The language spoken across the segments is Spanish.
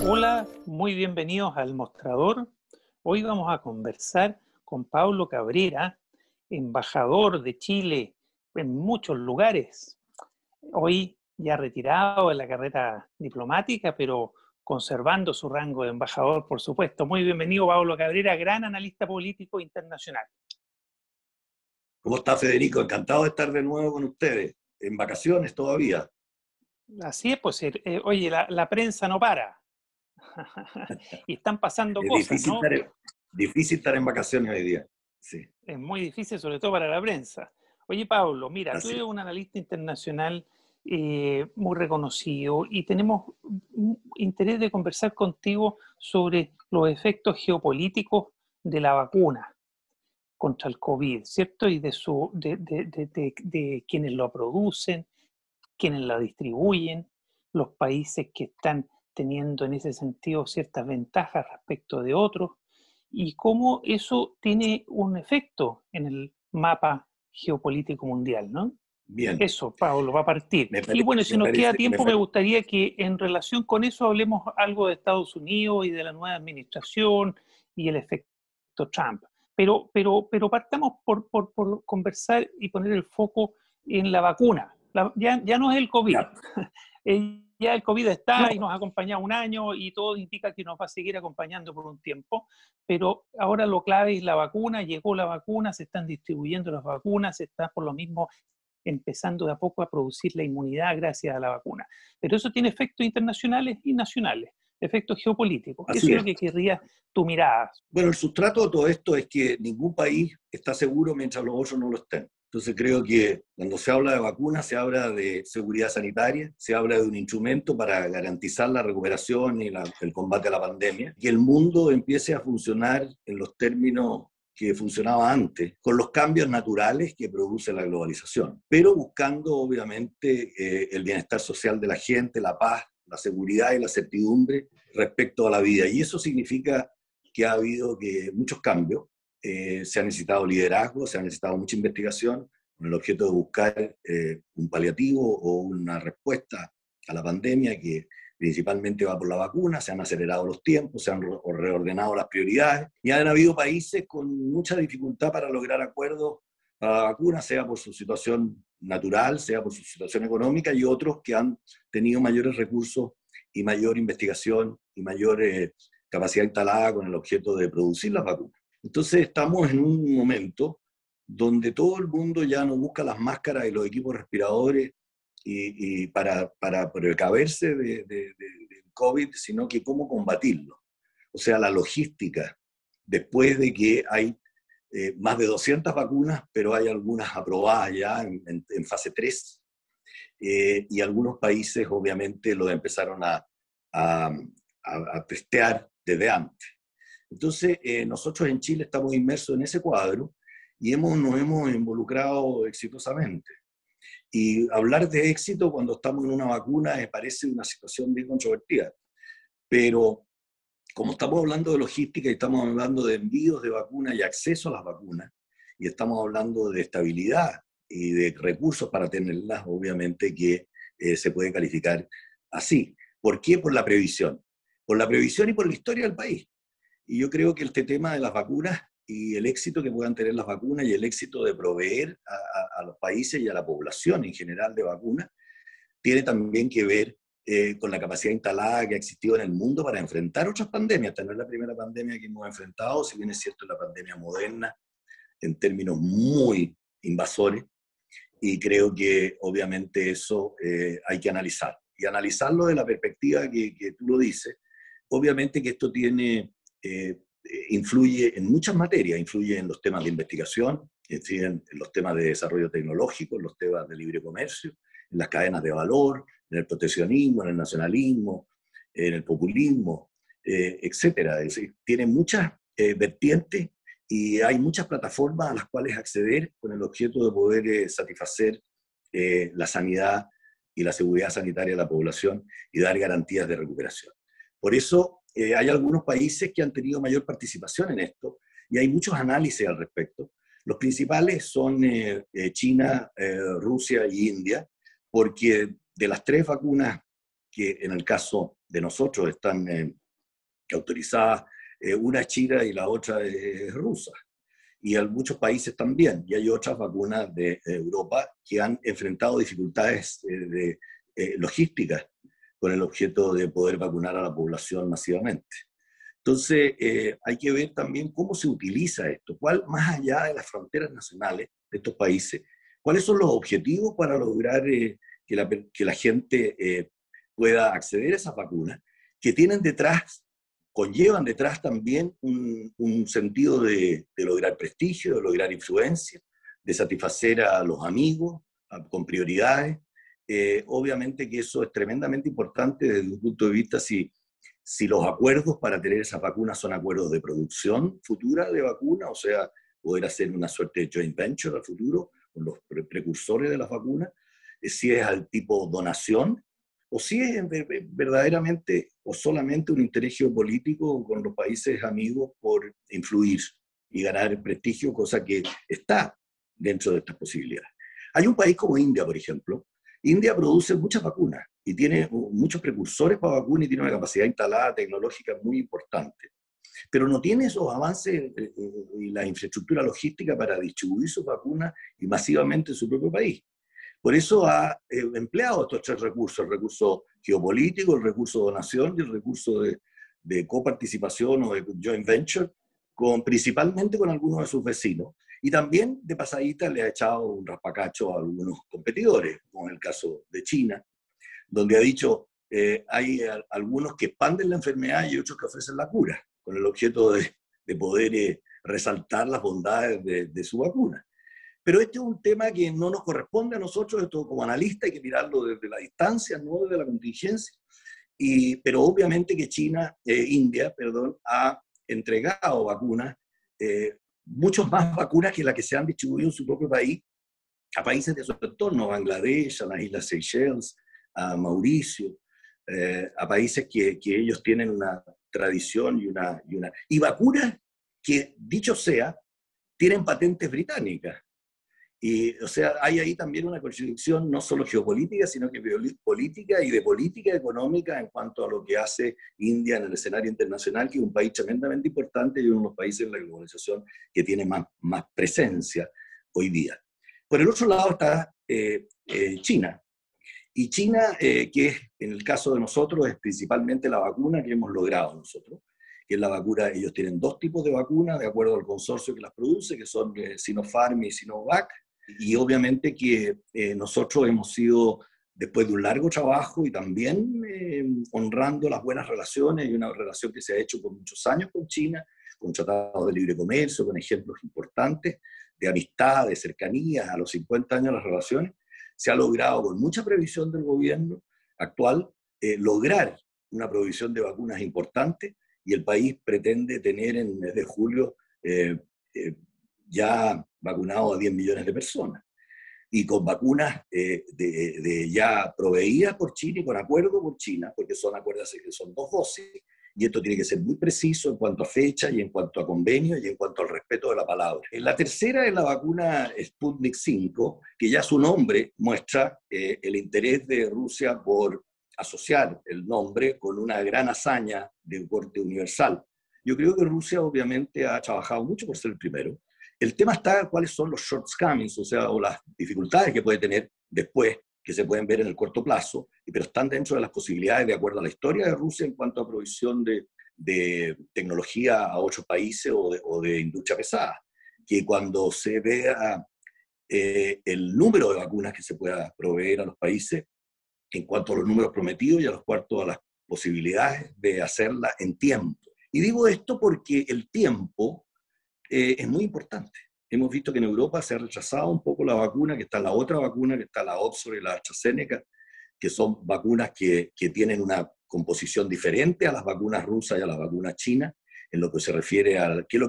Hola, muy bienvenidos al Mostrador. Hoy vamos a conversar con Pablo Cabrera, embajador de Chile en muchos lugares. Hoy ya retirado de la carrera diplomática, pero conservando su rango de embajador, por supuesto. Muy bienvenido, Pablo Cabrera, gran analista político internacional. ¿Cómo está, Federico? Encantado de estar de nuevo con ustedes. En vacaciones todavía. Así es, pues, oye, la prensa no para. Y están pasando Es cosas, ¿no? difícil estar en vacaciones hoy día. Sí, Es muy difícil, sobre todo para la prensa. Oye, Pablo, mira, tú así eres es. un analista internacional muy reconocido y tenemos interés de conversar contigo sobre los efectos geopolíticos de la vacuna contra el COVID, ¿cierto? Y de quienes lo producen, quienes la distribuyen, los países que están teniendo en ese sentido ciertas ventajas respecto de otros, y cómo eso tiene un efecto en el mapa geopolítico mundial, ¿no? Bien, Eso, Pablo, va a partir. me Y parece, bueno, si me nos queda parece, me tiempo, me parece. gustaría que en relación con eso hablemos algo de Estados Unidos y de la nueva administración y el efecto Trump. Pero partamos por conversar y poner el foco en la vacuna. Ya no es el COVID. Ya. Ya el COVID está y No, nos ha acompañado un año y todo indica que nos va a seguir acompañando por un tiempo, pero ahora lo clave es la vacuna, llegó la vacuna, se están distribuyendo las vacunas, se está por lo mismo empezando de a poco a producir la inmunidad gracias a la vacuna. Pero eso tiene efectos internacionales y nacionales, efectos geopolíticos. Eso así es lo es. que querría tu mirada. Bueno, el sustrato de todo esto es que ningún país está seguro mientras los otros no lo estén. Entonces creo que cuando se habla de vacunas, se habla de seguridad sanitaria, se habla de un instrumento para garantizar la recuperación y el combate a la pandemia, que el mundo empiece a funcionar en los términos que funcionaba antes, con los cambios naturales que produce la globalización, pero buscando obviamente el bienestar social de la gente, la paz, la seguridad y la certidumbre respecto a la vida. Y eso significa que ha habido muchos cambios, se ha necesitado liderazgo, se ha necesitado mucha investigación con el objeto de buscar un paliativo o una respuesta a la pandemia que principalmente va por la vacuna, se han acelerado los tiempos, se han reordenado las prioridades y han habido países con mucha dificultad para lograr acuerdos para la vacuna, sea por su situación natural, sea por su situación económica, y otros que han tenido mayores recursos y mayor investigación y mayor capacidad instalada con el objeto de producir las vacunas. Entonces estamos en un momento donde todo el mundo ya no busca las máscaras y los equipos respiradores y para precaverse del COVID, sino que cómo combatirlo. O sea, la logística, después de que hay más de 200 vacunas, pero hay algunas aprobadas ya en fase 3, y algunos países obviamente lo empezaron a testear desde antes. Entonces, nosotros en Chile estamos inmersos en ese cuadro y nos hemos involucrado exitosamente. Y hablar de éxito cuando estamos en una vacuna me parece una situación bien controvertida. Pero como estamos hablando de logística y estamos hablando de envíos de vacunas y acceso a las vacunas, y estamos hablando de estabilidad y de recursos para tenerlas, obviamente que se puede calificar así. ¿Por qué? Por la previsión. Por la previsión y por la historia del país. Y yo creo que este tema de las vacunas y el éxito que puedan tener las vacunas y el éxito de proveer a los países y a la población en general de vacunas tiene también que ver con la capacidad instalada que ha existido en el mundo para enfrentar otras pandemias. Esta no es la primera pandemia que hemos enfrentado, si bien es cierto, es la pandemia moderna en términos muy invasores, y creo que obviamente eso hay que analizar. Y analizarlo de la perspectiva que tú lo dices, obviamente que esto influye en muchas materias, influye en los temas de investigación, en los temas de desarrollo tecnológico, en los temas de libre comercio, en las cadenas de valor, en el proteccionismo, en el nacionalismo, en el populismo, etcétera. Es decir, tiene muchas vertientes y hay muchas plataformas a las cuales acceder con el objeto de poder satisfacer la sanidad y la seguridad sanitaria de la población y dar garantías de recuperación. Por eso hay algunos países que han tenido mayor participación en esto y hay muchos análisis al respecto. Los principales son China, Rusia y India, porque de las 3 vacunas que en el caso de nosotros están autorizadas, una es china y la otra es rusa. Y en muchos países también. Y hay otras vacunas de Europa que han enfrentado dificultades logísticas con el objeto de poder vacunar a la población masivamente. Entonces, hay que ver también cómo se utiliza esto, más allá de las fronteras nacionales de estos países, cuáles son los objetivos para lograr que la gente pueda acceder a esas vacunas, que conllevan detrás también un sentido de lograr prestigio, de lograr influencia, de satisfacer a los amigos con prioridades. Obviamente que eso es tremendamente importante desde un punto de vista si los acuerdos para tener esas vacunas son acuerdos de producción futura de vacunas, o sea, poder hacer una suerte de joint venture al futuro con los precursores de las vacunas, si es al tipo donación, o si es verdaderamente o solamente un interés geopolítico con los países amigos por influir y ganar prestigio, cosa que está dentro de estas posibilidades. Hay un país como India, por ejemplo. India produce muchas vacunas y tiene muchos precursores para vacunas y tiene una capacidad instalada tecnológica muy importante, pero no tiene esos avances y la infraestructura logística para distribuir sus vacunas y masivamente en su propio país. Por eso ha empleado estos tres recursos: el recurso geopolítico, el recurso de donación y el recurso de coparticipación o de joint venture, principalmente con algunos de sus vecinos. Y también, de pasadita, le ha echado un raspacacho a algunos competidores, como en el caso de China, donde ha dicho, hay algunos que expanden la enfermedad y otros que ofrecen la cura, con el objeto de poder resaltar las bondades de su vacuna. Pero este es un tema que no nos corresponde a nosotros, esto como analistas hay que mirarlo desde la distancia, no desde la contingencia. Pero obviamente que India, ha entregado vacunas, muchas más vacunas que las que se han distribuido en su propio país, a países de su entorno, Bangladesh, a las Islas Seychelles, a Mauricio, a países que ellos tienen una tradición y vacunas que, dicho sea, tienen patentes británicas. Y, o sea, hay ahí también una contradicción no solo geopolítica, sino que política y de política económica en cuanto a lo que hace India en el escenario internacional, que es un país tremendamente importante y uno de los países de la globalización que tiene más presencia hoy día. Por el otro lado está China. Y China, que en el caso de nosotros es principalmente la vacuna que hemos logrado nosotros, que es la vacuna. Ellos tienen dos tipos de vacunas de acuerdo al consorcio que las produce, que son Sinopharm y Sinovac. Y obviamente que nosotros hemos sido, después de un largo trabajo y también honrando las buenas relaciones, y una relación que se ha hecho por muchos años con China, con tratados de libre comercio, con ejemplos importantes de amistad, de cercanía, a los 50 años las relaciones, se ha logrado con mucha previsión del gobierno actual lograr una provisión de vacunas importante, y el país pretende tener en el mes de julio ya vacunado a 10 millones de personas, y con vacunas ya proveídas por China y con acuerdo por China, porque acuérdense que son 2 dosis, y esto tiene que ser muy preciso en cuanto a fecha y en cuanto a convenio y en cuanto al respeto de la palabra. La tercera es la vacuna Sputnik 5, que ya su nombre muestra el interés de Rusia por asociar el nombre con una gran hazaña de corte universal. Yo creo que Rusia obviamente ha trabajado mucho por ser el primero. El tema está cuáles son los shortcomings, o las dificultades que puede tener después, que se pueden ver en el corto plazo, pero están dentro de las posibilidades de acuerdo a la historia de Rusia en cuanto a provisión de tecnología a otros países o de industria pesada, que cuando se vea el número de vacunas que se pueda proveer a los países en cuanto a los números prometidos y a las posibilidades de hacerla en tiempo. Y digo esto porque el tiempo es muy importante. Hemos visto que en Europa se ha rechazado un poco la vacuna, que está la otra vacuna, que está la Oxford y la AstraZeneca, que son vacunas que tienen una composición diferente a las vacunas rusas y a las vacunas chinas, en lo que se refiere a qué es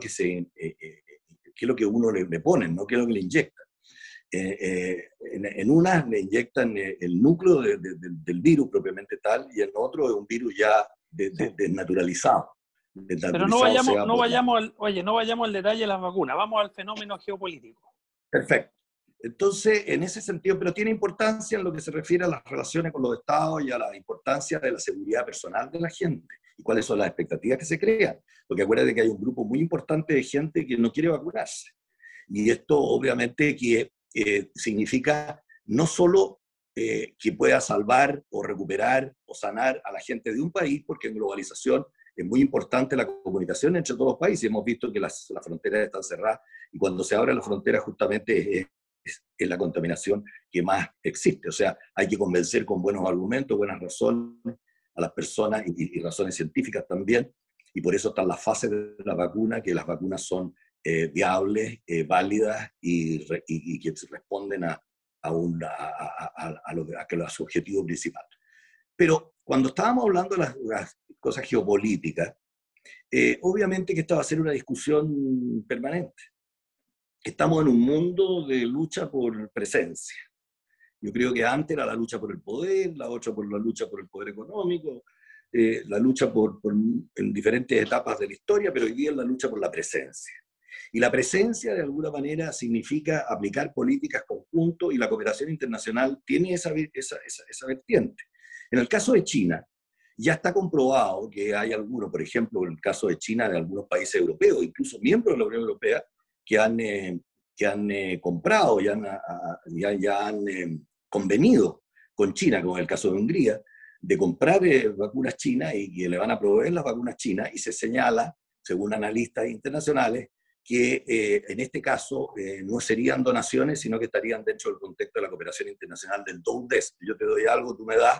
lo que uno le ponen, ¿no? Qué es lo que le inyectan. En unas le inyectan el núcleo del virus propiamente tal, y en otro es un virus ya desnaturalizado. Pero no vayamos al detalle de las vacunas, vamos al fenómeno geopolítico. Perfecto. Entonces, en ese sentido, pero tiene importancia en lo que se refiere a las relaciones con los estados y a la importancia de la seguridad personal de la gente y cuáles son las expectativas que se crean. Porque acuérdate que hay un grupo muy importante de gente que no quiere vacunarse. Y esto obviamente que significa no solo que pueda salvar o recuperar o sanar a la gente de un país, porque en globalización es muy importante la comunicación entre todos los países. Hemos visto que las fronteras están cerradas y cuando se abren las fronteras justamente es la contaminación que más existe. O sea, hay que convencer con buenos argumentos, buenas razones a las personas y razones científicas también. Y por eso están las fases de la vacuna, que las vacunas son viables, válidas y que responden a los objetivos principales. Pero cuando estábamos hablando de las cosas geopolíticas, obviamente que esta va a ser una discusión permanente. Estamos en un mundo de lucha por presencia. Yo creo que antes era la lucha por el poder, la otra por la lucha por el poder económico, la lucha en diferentes etapas de la historia, pero hoy día es la lucha por la presencia. Y la presencia, de alguna manera, significa aplicar políticas conjuntas y la cooperación internacional tiene esa vertiente. En el caso de China, ya está comprobado que hay algunos, por ejemplo, en el caso de China, de algunos países europeos, incluso miembros de la Unión Europea, que han comprado, ya han convenido con China, como en el caso de Hungría, de comprar vacunas chinas y que le van a proveer las vacunas chinas, y se señala, según analistas internacionales, que en este caso no serían donaciones, sino que estarían dentro del contexto de la cooperación internacional del do des. Yo te doy algo, tú me das,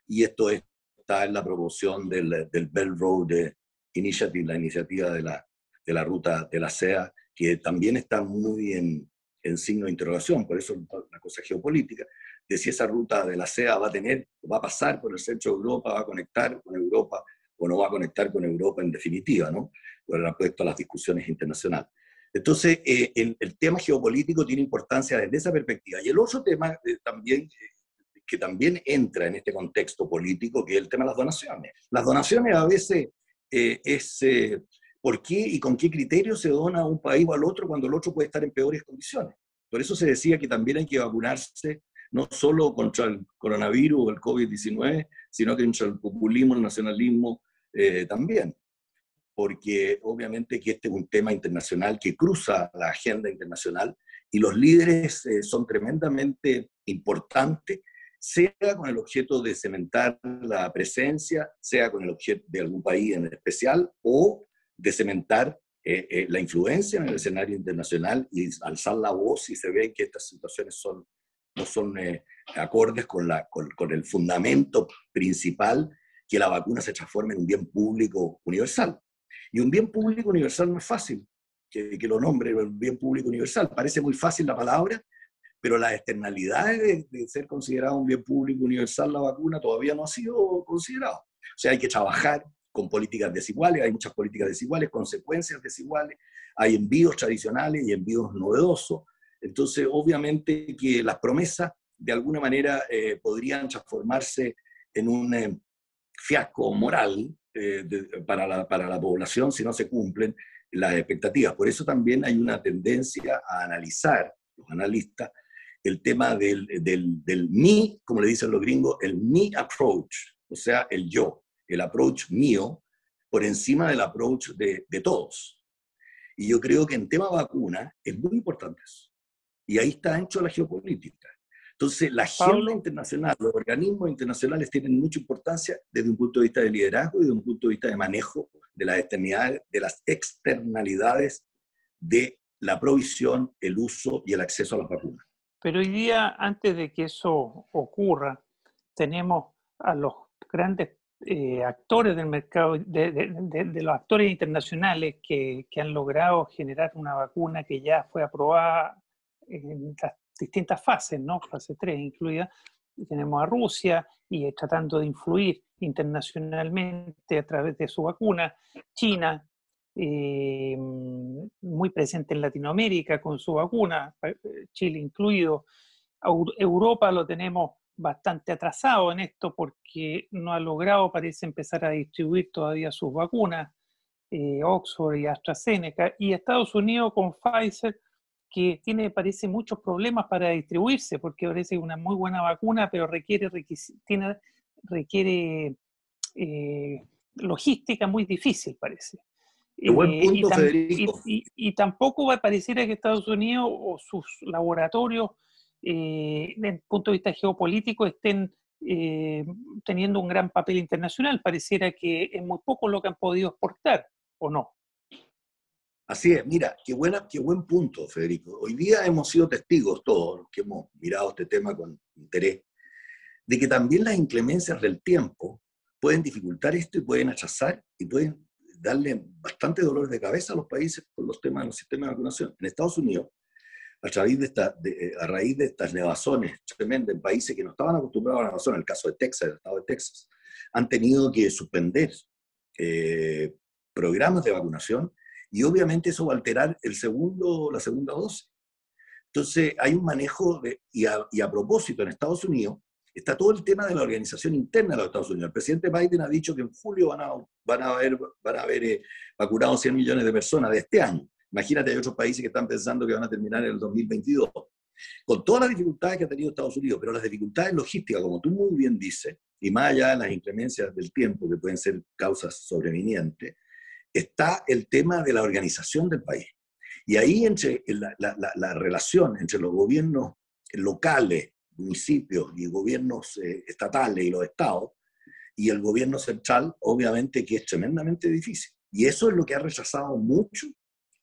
y esto está en la promoción del Belt Road Initiative, la iniciativa de la ruta de la seda, que también está muy en signo de interrogación, por eso la cosa geopolítica, de si esa ruta de la seda va a pasar por el centro de Europa, va a conectar con Europa o no va a conectar con Europa en definitiva, ¿no? Por respecto a las discusiones internacionales. Entonces, el tema geopolítico tiene importancia desde esa perspectiva. Y el otro tema que también entra en este contexto político, que es el tema de las donaciones. Las donaciones a veces ¿por qué y con qué criterio se dona a un país o al otro cuando el otro puede estar en peores condiciones? Por eso se decía que también hay que vacunarse no solo contra el coronavirus o el COVID-19, sino que contra el populismo, el nacionalismo también. Porque obviamente que este es un tema internacional que cruza la agenda internacional y los líderes son tremendamente importantes, sea con el objeto de cementar la presencia, sea con el objeto de algún país en especial, o de cementar la influencia en el escenario internacional y alzar la voz si se ve que estas situaciones no son acordes con el fundamento principal, que la vacuna se transforme en un bien público universal. Y un bien público universal no es fácil que lo nombre un bien público universal. Parece muy fácil la palabra, pero las externalidades de ser considerado un bien público universal la vacuna todavía no ha sido considerado. O sea, hay que trabajar con políticas desiguales, hay muchas políticas desiguales, consecuencias desiguales, hay envíos tradicionales y envíos novedosos. Entonces, obviamente que las promesas de alguna manera podrían transformarse en un fiasco moral para la población si no se cumplen las expectativas. Por eso también hay una tendencia a analizar, los analistas, el tema del me, como le dicen los gringos, el me approach, o sea, el yo, el approach mío, por encima del approach de todos. Y yo creo que en tema vacuna es muy importante eso. Y ahí está hecho la geopolítica. Entonces, la agenda Pablo, internacional, los organismos internacionales tienen mucha importancia desde un punto de vista de liderazgo y desde un punto de vista de manejo de las externalidades de la provisión, el uso y el acceso a las vacunas. pero hoy día, antes de que eso ocurra, tenemos a los grandes actores del mercado, de los actores internacionales que han logrado generar una vacuna que ya fue aprobada en las distintas fases, ¿no? Fase 3 incluida. Tenemos a Rusia y tratando de influir internacionalmente a través de su vacuna, China, muy presente en Latinoamérica con su vacuna, Chile incluido. Europa lo tenemos bastante atrasado en esto porque no ha logrado, parece, empezar a distribuir todavía sus vacunas, Oxford y AstraZeneca, y Estados Unidos con Pfizer que tiene, parece, muchos problemas para distribuirse, porque parece una muy buena vacuna, pero requiere logística muy difícil, parece. Qué buen punto, Federico. Y tampoco va a parecer que Estados Unidos o sus laboratorios, desde el punto de vista geopolítico, estén teniendo un gran papel internacional. Pareciera que es muy poco lo que han podido exportar, ¿o no? Así es, mira, qué buen punto, Federico. Hoy día hemos sido testigos todos los que hemos mirado este tema con interés, de que también las inclemencias del tiempo pueden dificultar esto y pueden atrasar y pueden darle bastante dolor de cabeza a los países con los temas de los sistemas de vacunación. En Estados Unidos, a raíz de estas nevazones tremendas en países que no estaban acostumbrados a la nevazón, en el caso de Texas, el estado de Texas, han tenido que suspender programas de vacunación y obviamente eso va a alterar la segunda dosis. Entonces hay un manejo, y a propósito, en Estados Unidos está todo el tema de la organización interna de los Estados Unidos. El presidente Biden ha dicho que en julio van a haber vacunado 100 millones de personas de este año. Imagínate, hay otros países que están pensando que van a terminar en el 2022. Con todas las dificultades que ha tenido Estados Unidos, pero las dificultades logísticas, como tú muy bien dices, y más allá de las inclemencias del tiempo, que pueden ser causas sobrevinientes, está el tema de la organización del país. Y ahí entre la relación entre los gobiernos locales, municipios y gobiernos estatales y los estados, y el gobierno central, obviamente que es tremendamente difícil. Y eso es lo que ha rechazado mucho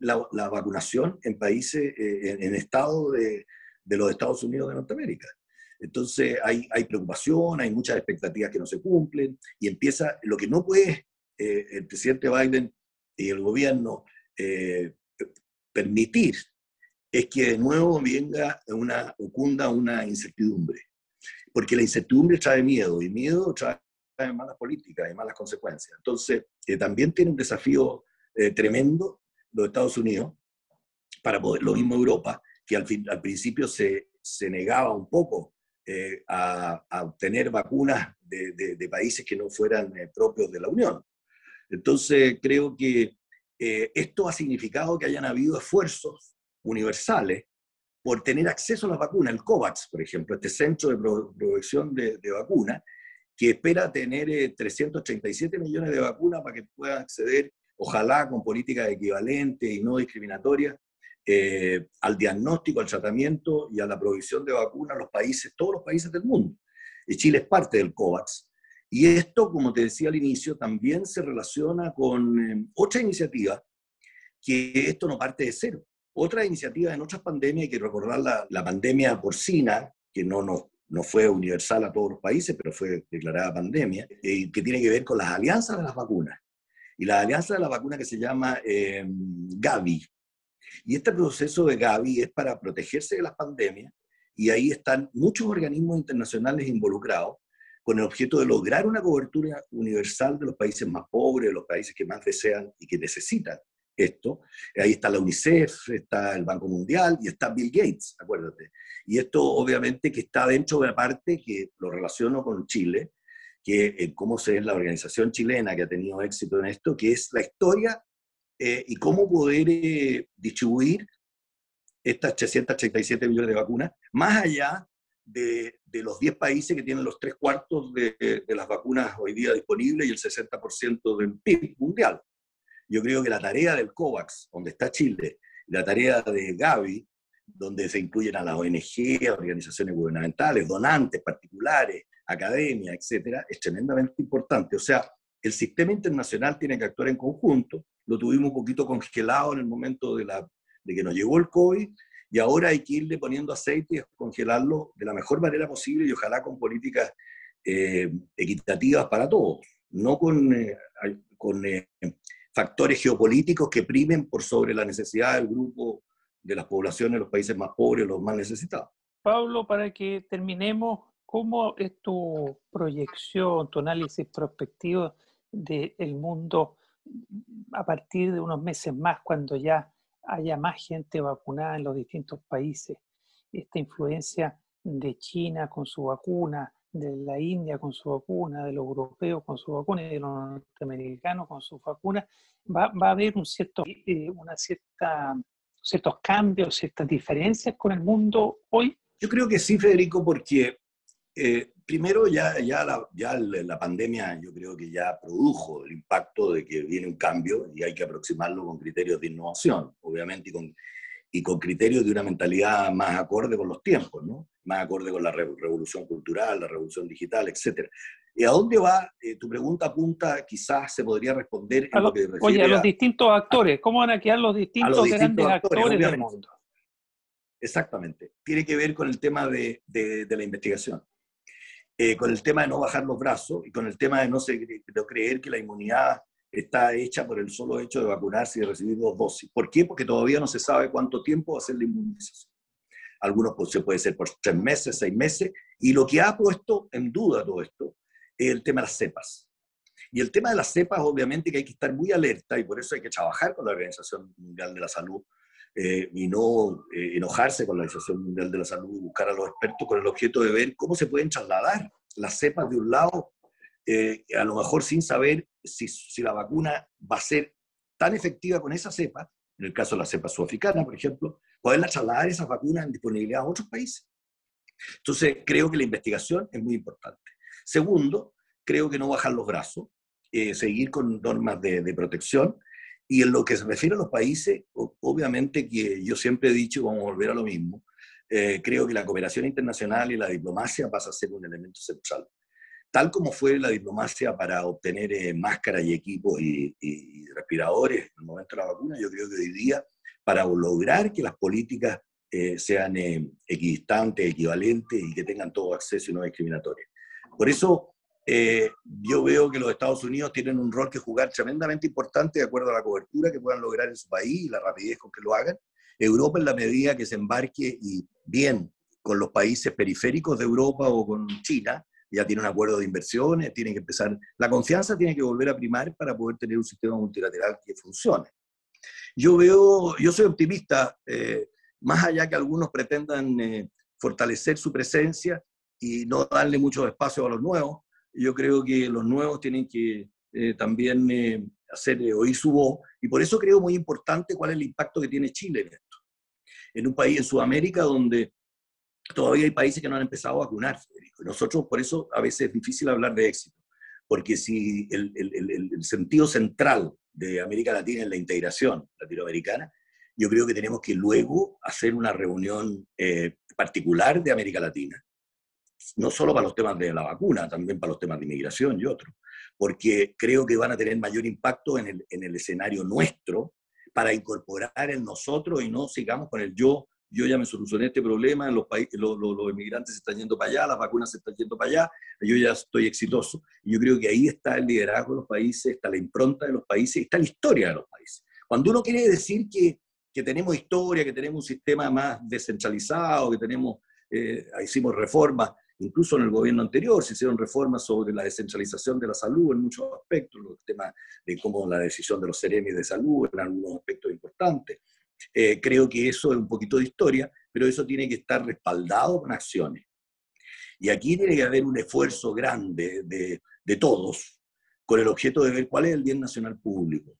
la vacunación en países, en estados de los Estados Unidos de Norteamérica. Entonces hay preocupación, hay muchas expectativas que no se cumplen, y empieza lo que no puede el presidente Biden y el gobierno permitir es que de nuevo cunda una incertidumbre. Porque la incertidumbre trae miedo, y miedo trae malas políticas y malas consecuencias. Entonces, también tiene un desafío tremendo los Estados Unidos, para poder, lo mismo Europa, que al principio se negaba un poco a obtener vacunas de países que no fueran propios de la Unión. Entonces, creo que esto ha significado que hayan habido esfuerzos universales por tener acceso a las vacunas. El COVAX, por ejemplo, este centro de producción de vacunas, que espera tener 337 millones de vacunas para que puedan acceder, ojalá con políticas equivalentes y no discriminatorias, al diagnóstico, al tratamiento y a la provisión de vacunas a los países, todos los países del mundo. Y Chile es parte del COVAX. Y esto, como te decía al inicio, también se relaciona con otra iniciativa, que esto no parte de cero. Otra iniciativa en otras pandemias, hay que recordar la pandemia porcina, que no fue universal a todos los países, pero fue declarada pandemia, que tiene que ver con las alianzas de las vacunas. Y la alianza de la vacuna que se llama Gavi. Y este proceso de Gavi es para protegerse de las pandemias, y ahí están muchos organismos internacionales involucrados, con el objeto de lograr una cobertura universal de los países más pobres, de los países que más desean y que necesitan esto. Ahí está la UNICEF, está el Banco Mundial y está Bill Gates, acuérdate. Y esto obviamente que está dentro de la parte que lo relaciono con Chile, que cómo es la organización chilena que ha tenido éxito en esto, que es la historia y cómo poder distribuir estas 337 millones de vacunas, más allá de los 10 países que tienen los 3/4 de las vacunas hoy día disponibles y el 60% del PIB mundial. Yo creo que la tarea del COVAX, donde está Chile, la tarea de Gavi, donde se incluyen a las ONG, organizaciones gubernamentales, donantes particulares, academia, etcétera, es tremendamente importante. O sea, el sistema internacional tiene que actuar en conjunto. Lo tuvimos un poquito congelado en el momento de que nos llegó el COVID, y ahora hay que irle poniendo aceite y congelarlo de la mejor manera posible, y ojalá con políticas equitativas para todos, no con factores geopolíticos que primen por sobre la necesidad del grupo de las poblaciones de los países más pobres, los más necesitados. Pablo, para que terminemos, ¿cómo es tu proyección, tu análisis prospectivo del mundo a partir de unos meses más, cuando ya haya más gente vacunada en los distintos países? Esta influencia de China con su vacuna, de la India con su vacuna, de los europeos con su vacuna y de los norteamericanos con sus vacunas, va a haber una cierta ciertos cambios, ciertas diferencias con el mundo hoy? Yo creo que sí, Federico, porque primero la pandemia yo creo que ya produjo el impacto de que viene un cambio y hay que aproximarlo con criterios de innovación, obviamente, y con criterios de una mentalidad más acorde con los tiempos, ¿no? Más acorde con la revolución cultural, la revolución digital, etc. ¿Y a dónde va? Tu pregunta apunta, quizás se podría responder en lo que Oye, a refiere los distintos actores, ¿cómo van a quedar los a los distintos distintos grandes actores, actores del obviamente. mundo? Exactamente. Tiene que ver con el tema de la investigación. Con el tema de no bajar los brazos y con el tema de no creer que la inmunidad está hecha por el solo hecho de vacunarse y de recibir 2 dosis. ¿Por qué? Porque todavía no se sabe cuánto tiempo va a ser la inmunización. Algunos pues, se puede ser por 3 meses, 6 meses, y lo que ha puesto en duda todo esto es el tema de las cepas. Y el tema de las cepas, obviamente que hay que estar muy alerta, y por eso hay que trabajar con la Organización Mundial de la Salud, y no enojarse con la Organización Mundial de la Salud, y buscar a los expertos con el objeto de ver cómo se pueden trasladar las cepas de un lado, a lo mejor sin saber si la vacuna va a ser tan efectiva con esa cepa, en el caso de la cepa sudafricana, por ejemplo, poderla trasladar esas vacunas en disponibilidad a otros países. Entonces, creo que la investigación es muy importante. Segundo, creo que no bajar los brazos, seguir con normas de protección. Y en lo que se refiere a los países, obviamente que yo siempre he dicho, vamos a volver a lo mismo, creo que la cooperación internacional y la diplomacia pasa a ser un elemento central. Tal como fue la diplomacia para obtener máscaras y equipos y respiradores en el momento de la vacuna, yo creo que hoy día, para lograr que las políticas sean equidistantes, equivalentes y que tengan todo acceso y no discriminatorias. Por eso yo veo que los Estados Unidos tienen un rol que jugar tremendamente importante de acuerdo a la cobertura que puedan lograr en su país y la rapidez con que lo hagan. Europa, en la medida que se embarque y bien con los países periféricos de Europa o con China, ya tiene un acuerdo de inversiones, tiene que empezar, la confianza tiene que volver a primar para poder tener un sistema multilateral que funcione. Yo soy optimista, más allá que algunos pretendan fortalecer su presencia y no darle mucho espacio a los nuevos, yo creo que los nuevos tienen que también hacer oír su voz, y por eso creo muy importante cuál es el impacto que tiene Chile en esto. En un país en Sudamérica donde todavía hay países que no han empezado a vacunar, Federico. Nosotros, por eso, a veces es difícil hablar de éxito, porque si el sentido central de América Latina es la integración latinoamericana, yo creo que tenemos que luego hacer una reunión particular de América Latina, no solo para los temas de la vacuna, también para los temas de inmigración y otros, porque creo que van a tener mayor impacto en el escenario nuestro para incorporar el nosotros y no sigamos con el yo ya me solucioné este problema, los inmigrantes se están yendo para allá, las vacunas se están yendo para allá, yo ya estoy exitoso. Y yo creo que ahí está el liderazgo de los países, está la impronta de los países, está la historia de los países. Cuando uno quiere decir que tenemos historia, que tenemos un sistema más descentralizado, que tenemos, hicimos reformas, incluso en el gobierno anterior se hicieron reformas sobre la descentralización de la salud en muchos aspectos, los temas de cómo la decisión de los seremis de salud en algunos aspectos importantes. Creo que eso es un poquito de historia, pero eso tiene que estar respaldado con acciones. Y aquí tiene que haber un esfuerzo grande de todos, con el objeto de ver cuál es el bien nacional público.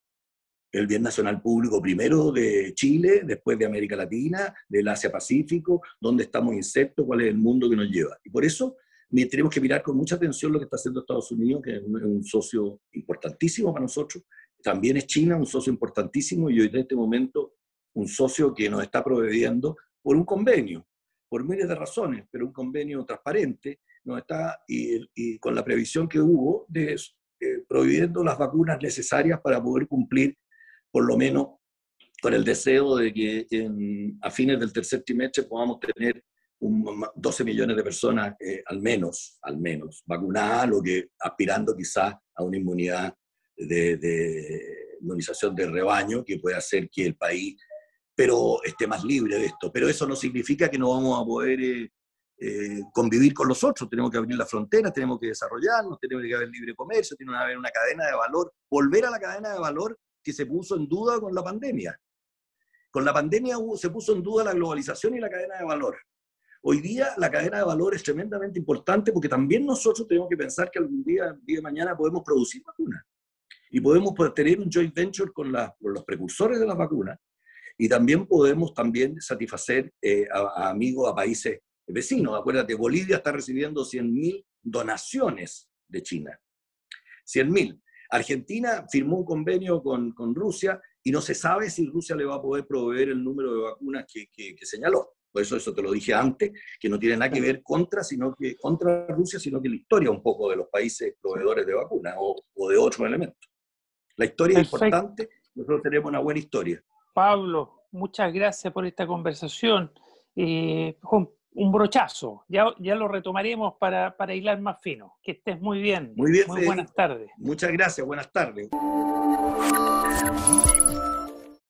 El bien nacional público primero de Chile, después de América Latina, del Asia-Pacífico, dónde estamos insertos, cuál es el mundo que nos lleva. Y por eso tenemos que mirar con mucha atención lo que está haciendo Estados Unidos, que es un socio importantísimo para nosotros. También es China, un socio importantísimo, y hoy en este momento un socio que nos está proveyendo por un convenio, por miles de razones, pero un convenio transparente, nos está, y con la previsión que hubo de proveyendo las vacunas necesarias para poder cumplir, por lo menos, con el deseo de que a fines del tercer trimestre podamos tener 12 millones de personas al menos, vacunadas, lo que aspirando quizás a una inmunidad de inmunización de rebaño que pueda hacer que el país pero esté más libre de esto. Pero eso no significa que no vamos a poder convivir con los otros. Tenemos que abrir las fronteras, tenemos que desarrollarnos, tenemos que haber libre comercio, tiene que haber una cadena de valor, volver a la cadena de valor que se puso en duda con la pandemia. Con la pandemia se puso en duda la globalización y la cadena de valor. Hoy día la cadena de valor es tremendamente importante porque también nosotros tenemos que pensar que algún día de mañana podemos producir vacunas y podemos tener un joint venture con los precursores de las vacunas Y también podemos satisfacer a amigos, a países vecinos. Acuérdate, Bolivia está recibiendo 100.000 donaciones de China. 100.000. Argentina firmó un convenio con Rusia y no se sabe si Rusia le va a poder proveer el número de vacunas que señaló. Por eso te lo dije antes, que no tiene nada que ver contra Rusia, sino que la historia un poco de los países proveedores de vacunas o de otros elementos. La historia es importante, nosotros tenemos una buena historia. Pablo, muchas gracias por esta conversación. Un brochazo, ya lo retomaremos para hilar más fino. Que estés muy bien. Muy bien, muy buenas tardes. Muchas gracias, buenas tardes.